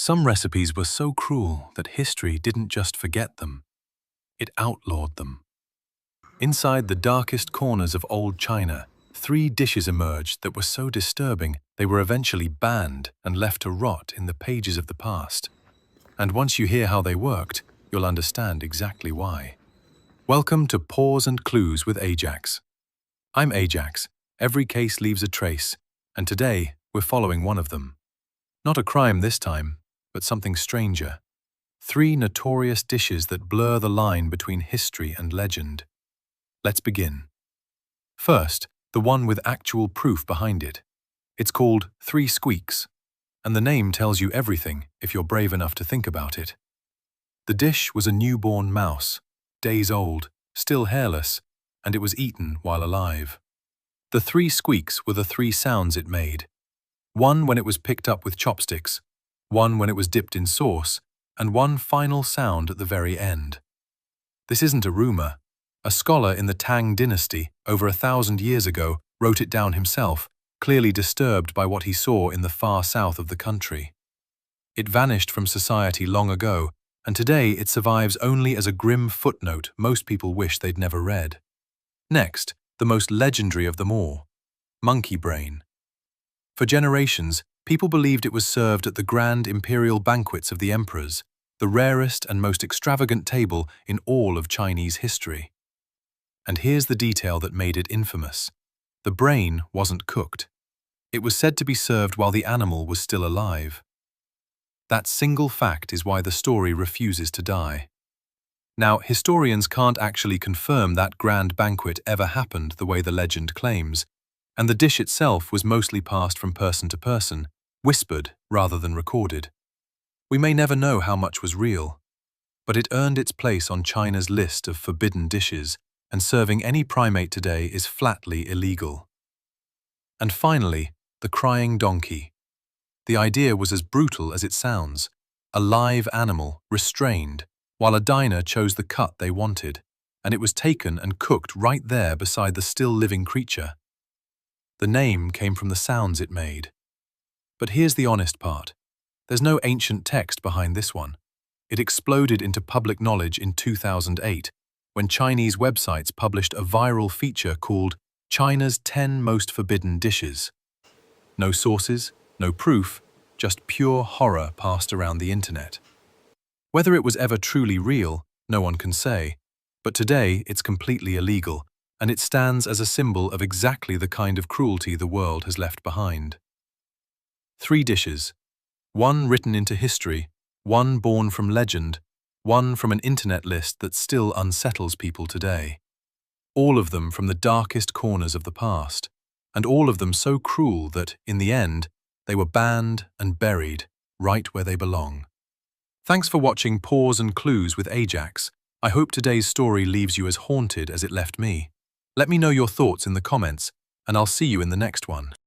Some recipes were so cruel that history didn't just forget them, it outlawed them. Inside the darkest corners of old China, 3 dishes emerged that were so disturbing they were eventually banned and left to rot in the pages of the past. And once you hear how they worked, you'll understand exactly why. Welcome to Paws and Clues with Ajax. I'm Ajax. Every case leaves a trace, and today we're following one of them. Not a crime this time, but something stranger. 3 notorious dishes that blur the line between history and legend. Let's begin. First, the one with actual proof behind it. It's called 3 Squeaks, and the name tells you everything if you're brave enough to think about it. The dish was a newborn mouse, days old, still hairless, and it was eaten while alive. The 3 squeaks were the 3 sounds it made. One when it was picked up with chopsticks, one when it was dipped in sauce, and one final sound at the very end. This isn't a rumor. A scholar in the Tang dynasty, over 1,000 years ago, wrote it down himself, clearly disturbed by what he saw in the far south of the country. It vanished from society long ago, and today it survives only as a grim footnote most people wish they'd never read. Next, the most legendary of them all, monkey brain. For generations, people believed it was served at the grand imperial banquets of the emperors, the rarest and most extravagant table in all of Chinese history. And here's the detail that made it infamous. The brain wasn't cooked. It was said to be served while the animal was still alive. That single fact is why the story refuses to die. Now, historians can't actually confirm that grand banquet ever happened the way the legend claims, and the dish itself was mostly passed from person to person, whispered rather than recorded. We may never know how much was real, but it earned its place on China's list of forbidden dishes, and serving any primate today is flatly illegal. And finally, the crying donkey. The idea was as brutal as it sounds, a live animal, restrained, while a diner chose the cut they wanted, and it was taken and cooked right there beside the still living creature. The name came from the sounds it made. But here's the honest part. There's no ancient text behind this one. It exploded into public knowledge in 2008, when Chinese websites published a viral feature called China's 10 Most Forbidden Dishes. No sources, no proof, just pure horror passed around the internet. Whether it was ever truly real, no one can say, but today it's completely illegal, and it stands as a symbol of exactly the kind of cruelty the world has left behind. 3 dishes, one written into history, one born from legend, one from an internet list that still unsettles people today. All of them from the darkest corners of the past, and all of them so cruel that, in the end, they were banned and buried right where they belong. Thanks for watching Paws and Clues with Ajax. I hope today's story leaves you as haunted as it left me. Let me know your thoughts in the comments, and I'll see you in the next one.